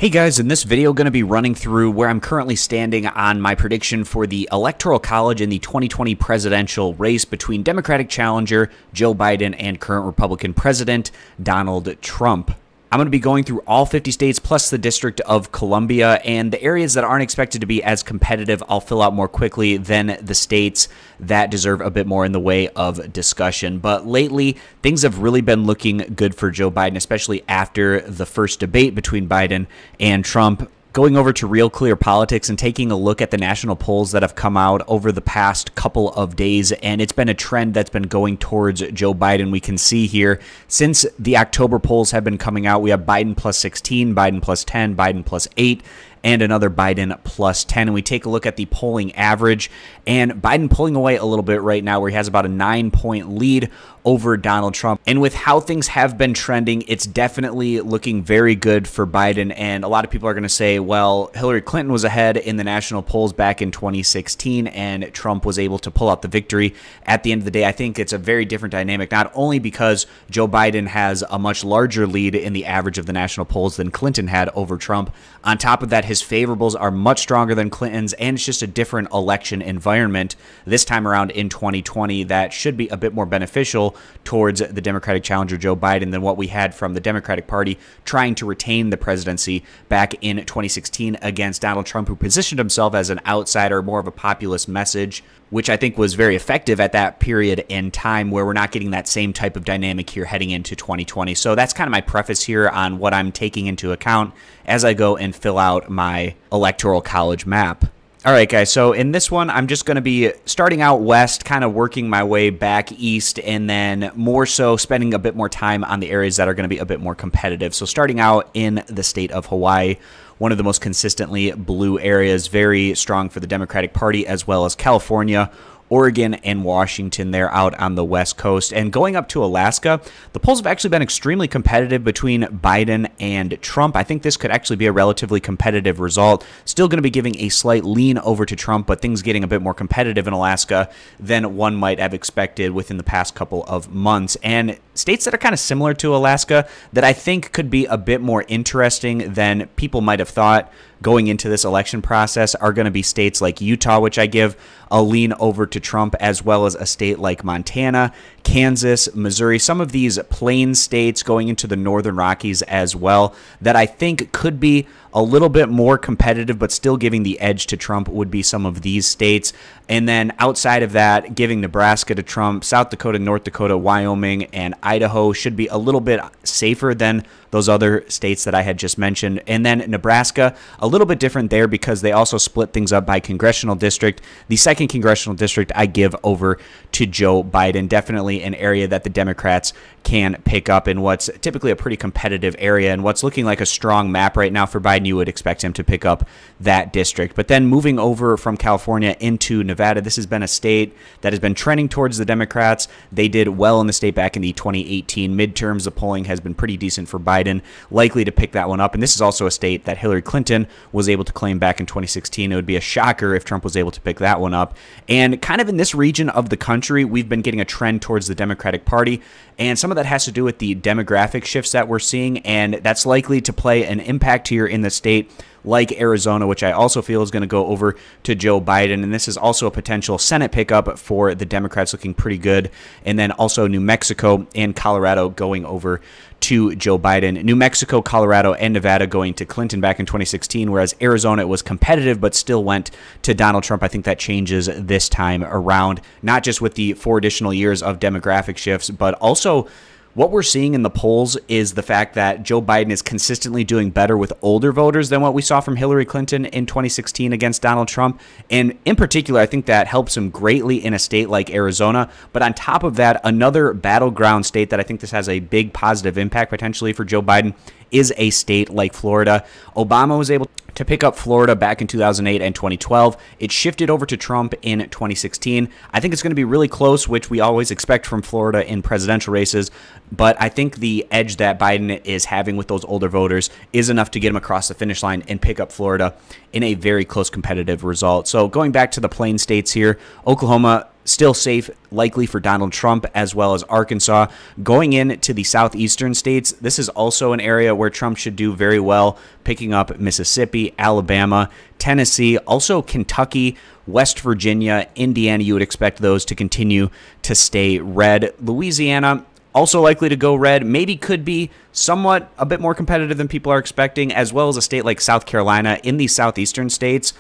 Hey guys, in this video, going to be running through where I'm currently standing on my prediction for the Electoral College in the 2020 presidential race between Democratic challenger Joe Biden and current Republican President Donald Trump. I'm going to be going through all 50 states plus the District of Columbia, and the areas that aren't expected to be as competitive I'll fill out more quickly than the states that deserve a bit more in the way of discussion. But lately, things have really been looking good for Joe Biden, especially after the first debate between Biden and Trump. Going over to Real Clear Politics and taking a look at the national polls that have come out over the past couple of days, and it's been a trend that's been going towards Joe Biden. We can see here, since the October polls have been coming out, we have Biden plus 16, Biden plus 10, Biden plus 8, and another Biden plus 10. And we take a look at the polling average, and Biden pulling away a little bit right now, where he has about a 9-point lead over Donald Trump. And with how things have been trending, it's definitely looking very good for Biden. And a lot of people are going to say, well, Hillary Clinton was ahead in the national polls back in 2016, and Trump was able to pull out the victory. At the end of the day, I think it's a very different dynamic, not only because Joe Biden has a much larger lead in the average of the national polls than Clinton had over Trump. On top of that, his favorables are much stronger than Clinton's, and it's just a different election environment this time around in 2020 that should be a bit more beneficial towards the Democratic challenger Joe Biden than what we had from the Democratic Party trying to retain the presidency back in 2016 against Donald Trump, who positioned himself as an outsider, more of a populist message, which I think was very effective at that period in time, where we're not getting that same type of dynamic here heading into 2020. So that's kind of my preface here on what I'm taking into account as I go and fill out my Electoral College map. All right, guys, so in this one, I'm just going to be starting out west, kind of working my way back east, and then more so spending a bit more time on the areas that are going to be a bit more competitive. So starting out in the state of Hawaii, one of the most consistently blue areas, very strong for the Democratic Party, as well as California, Oregon, and Washington there out on the West Coast. And going up to Alaska, the polls have actually been extremely competitive between Biden and Trump. I think this could actually be a relatively competitive result. Still going to be giving a slight lean over to Trump, but things getting a bit more competitive in Alaska than one might have expected within the past couple of months. And states that are kind of similar to Alaska that I think could be a bit more interesting than people might have thought going into this election process are going to be states like Utah, which I give a lean over to Trump, as well as a state like Montana, Kansas, Missouri, some of these plain states going into the Northern Rockies as well, that I think could be a little bit more competitive, but still giving the edge to Trump would be some of these states. And then outside of that, giving Nebraska to Trump, South Dakota, North Dakota, Wyoming, and Idaho should be a little bit safer than those other states that I had just mentioned. And then Nebraska, a little bit different there because they also split things up by congressional district. The second congressional district I give over to Joe Biden. Definitely an area that the Democrats can pick up in what's typically a pretty competitive area, and what's looking like a strong map right now for Biden. You would expect him to pick up that district. But then moving over from California into Nevada, this has been a state that has been trending towards the Democrats. They did well in the state back in the 2018 midterms. The polling has been pretty decent for Biden, likely to pick that one up. And this is also a state that Hillary Clinton was able to claim back in 2016. It would be a shocker if Trump was able to pick that one up. And kind of in this region of the country, we've been getting a trend towards the Democratic Party, and some of that has to do with the demographic shifts that we're seeing, and that's likely to play an impact here in the state like Arizona, which I also feel is going to go over to Joe Biden. And this is also a potential Senate pickup for the Democrats, looking pretty good. And then also New Mexico and Colorado going over to Joe Biden. New Mexico, Colorado, and Nevada going to Clinton back in 2016, whereas Arizona was competitive but still went to Donald Trump. I think that changes this time around, not just with the 4 additional years of demographic shifts, but also what we're seeing in the polls is the fact that Joe Biden is consistently doing better with older voters than what we saw from Hillary Clinton in 2016 against Donald Trump. And in particular, I think that helps him greatly in a state like Arizona. But on top of that, another battleground state that I think this has a big positive impact potentially for Joe Biden is a state like Florida. Obama was able to pick up Florida back in 2008 and 2012. It shifted over to Trump in 2016. I think it's going to be really close, which we always expect from Florida in presidential races. But I think the edge that Biden is having with those older voters is enough to get him across the finish line and pick up Florida in a very close competitive result. So going back to the plain states here, Oklahoma, still safe, likely for Donald Trump, as well as Arkansas. Going into the southeastern states, this is also an area where Trump should do very well, picking up Mississippi, Alabama, Tennessee, also Kentucky, West Virginia, Indiana. You would expect those to continue to stay red. Louisiana, also likely to go red, maybe could be somewhat a bit more competitive than people are expecting, as well as a state like South Carolina. In these southeastern states,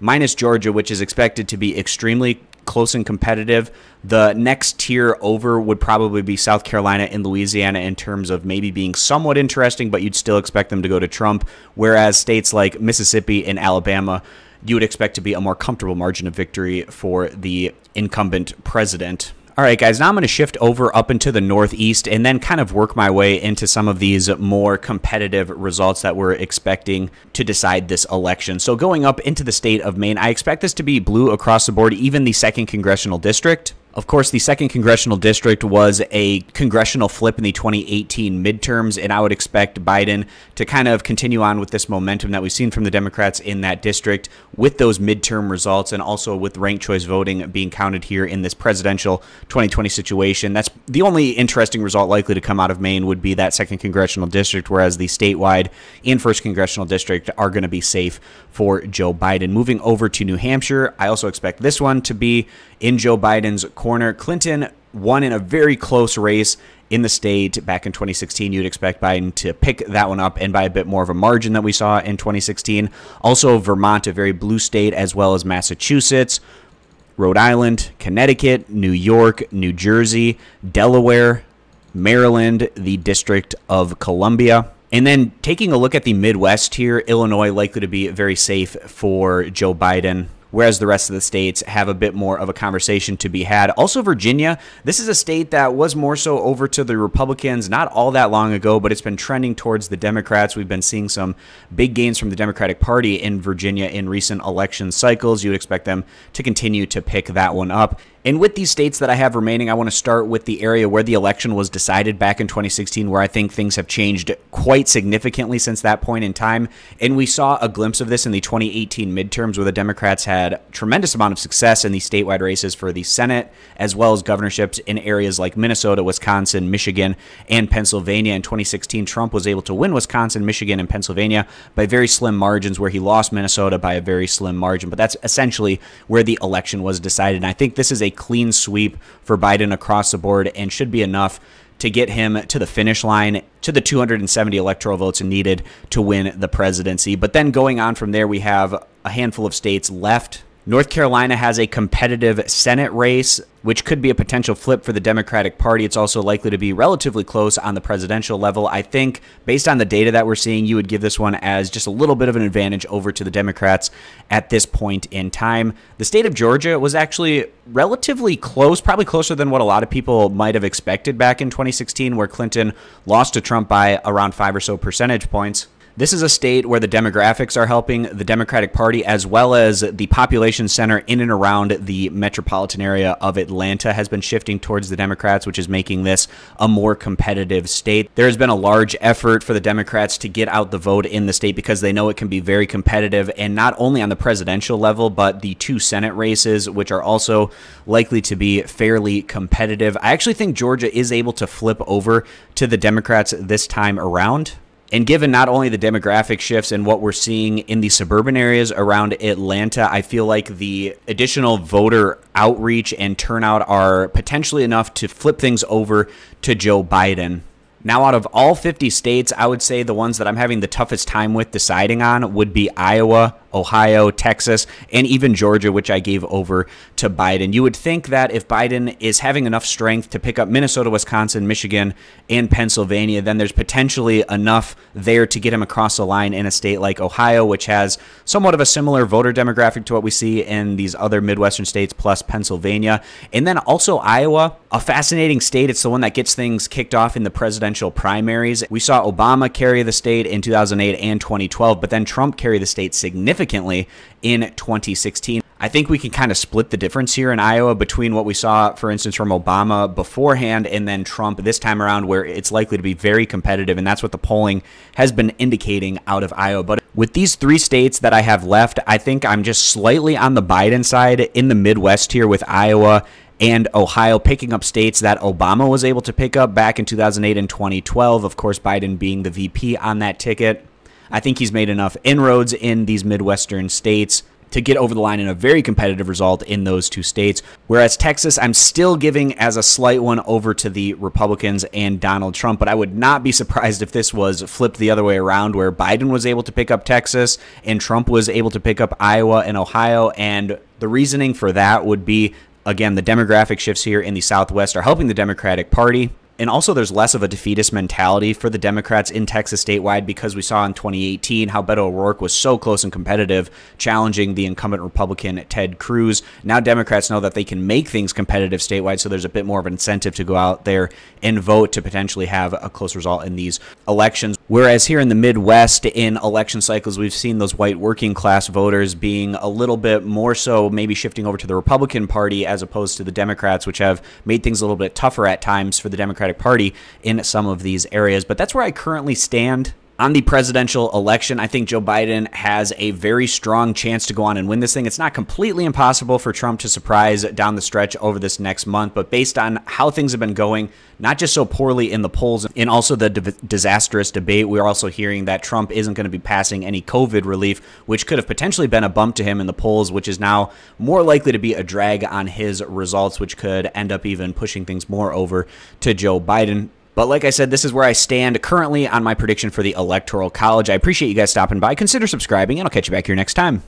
minus Georgia, which is expected to be extremely close and competitive, the next tier over would probably be South Carolina and Louisiana in terms of maybe being somewhat interesting, but you'd still expect them to go to Trump, whereas states like Mississippi and Alabama, you would expect to be a more comfortable margin of victory for the incumbent president. All right, guys, now I'm going to shift over up into the Northeast and then kind of work my way into some of these more competitive results that we're expecting to decide this election. So going up into the state of Maine, I expect this to be blue across the board, even the 2nd Congressional District. Of course, the 2nd Congressional District was a congressional flip in the 2018 midterms, and I would expect Biden to kind of continue on with this momentum that we've seen from the Democrats in that district with those midterm results and also with ranked choice voting being counted here in this presidential 2020 situation. That's the only interesting result likely to come out of Maine would be that 2nd Congressional District, whereas the statewide and 1st Congressional District are going to be safe for Joe Biden. Moving over to New Hampshire, I also expect this one to be in Joe Biden's corner. Clinton won in a very close race in the state back in 2016. You'd expect Biden to pick that one up and by a bit more of a margin that we saw in 2016. Also, Vermont, a very blue state, as well as Massachusetts, Rhode Island, Connecticut, New York, New Jersey, Delaware, Maryland, the District of Columbia. And then taking a look at the Midwest here, Illinois likely to be very safe for Joe Biden, whereas the rest of the states have a bit more of a conversation to be had. Also, Virginia, this is a state that was more so over to the Republicans not all that long ago, but it's been trending towards the Democrats. We've been seeing some big gains from the Democratic Party in Virginia in recent election cycles. You would expect them to continue to pick that one up. And with these states that I have remaining, I want to start with the area where the election was decided back in 2016, where I think things have changed quite significantly since that point in time. And we saw a glimpse of this in the 2018 midterms, where the Democrats had a tremendous amount of success in the statewide races for the Senate, as well as governorships in areas like Minnesota, Wisconsin, Michigan, and Pennsylvania. In 2016, Trump was able to win Wisconsin, Michigan, and Pennsylvania by very slim margins, where he lost Minnesota by a very slim margin. But that's essentially where the election was decided. And I think this is a clean sweep for Biden across the board and should be enough to get him to the finish line, to the 270 electoral votes needed to win the presidency. But then going on from there, we have a handful of states left. North Carolina has a competitive Senate race, which could be a potential flip for the Democratic Party. It's also likely to be relatively close on the presidential level. I think, based on the data that we're seeing, you would give this one as just a little bit of an advantage over to the Democrats at this point in time. The state of Georgia was actually relatively close, probably closer than what a lot of people might have expected back in 2016, where Clinton lost to Trump by around 5 or so percentage points. This is a state where the demographics are helping the Democratic Party, as well as the population center in and around the metropolitan area of Atlanta has been shifting towards the Democrats, which is making this a more competitive state. There has been a large effort for the Democrats to get out the vote in the state because they know it can be very competitive, and not only on the presidential level, but the 2 Senate races, which are also likely to be fairly competitive. I actually think Georgia is able to flip over to the Democrats this time around. And given not only the demographic shifts and what we're seeing in the suburban areas around Atlanta, I feel like the additional voter outreach and turnout are potentially enough to flip things over to Joe Biden. Now, out of all 50 states, I would say the ones that I'm having the toughest time with deciding on would be Iowa, Ohio, Texas, and even Georgia, which I gave over to Biden. You would think that if Biden is having enough strength to pick up Minnesota, Wisconsin, Michigan, and Pennsylvania, then there's potentially enough there to get him across the line in a state like Ohio, which has somewhat of a similar voter demographic to what we see in these other Midwestern states, plus Pennsylvania. And then also Iowa, a fascinating state. It's the one that gets things kicked off in the presidential primaries. We saw Obama carry the state in 2008 and 2012, but then Trump carry the state significantly in 2016. I think we can kind of split the difference here in Iowa between what we saw, for instance, from Obama beforehand and then Trump this time around, where it's likely to be very competitive, and that's what the polling has been indicating out of Iowa. But with these 3 states that I have left, I think I'm just slightly on the Biden side in the Midwest here with Iowa and Ohio, picking up states that Obama was able to pick up back in 2008 and 2012, of course, Biden being the VP on that ticket. I think he's made enough inroads in these Midwestern states to get over the line in a very competitive result in those two states. Whereas Texas, I'm still giving as a slight one over to the Republicans and Donald Trump, but I would not be surprised if this was flipped the other way around, where Biden was able to pick up Texas and Trump was able to pick up Iowa and Ohio. And the reasoning for that would be, again, the demographic shifts here in the Southwest are helping the Democratic Party. And also there's less of a defeatist mentality for the Democrats in Texas statewide, because we saw in 2018 how Beto O'Rourke was so close and competitive, challenging the incumbent Republican Ted Cruz. Now Democrats know that they can make things competitive statewide, so there's a bit more of an incentive to go out there and vote to potentially have a close result in these elections. Whereas here in the Midwest, in election cycles, we've seen those white working class voters being a little bit more so maybe shifting over to the Republican Party as opposed to the Democrats, which have made things a little bit tougher at times for the Democratic Party in some of these areas. But that's where I currently stand on the presidential election. I think Joe Biden has a very strong chance to go on and win this thing. It's not completely impossible for Trump to surprise down the stretch over this next month, but based on how things have been going, not just so poorly in the polls, and also the disastrous debate, we're also hearing that Trump isn't going to be passing any COVID relief, which could have potentially been a bump to him in the polls, which is now more likely to be a drag on his results, which could end up even pushing things more over to Joe Biden. But like I said, this is where I stand currently on my prediction for the Electoral College. I appreciate you guys stopping by. Consider subscribing, and I'll catch you back here next time.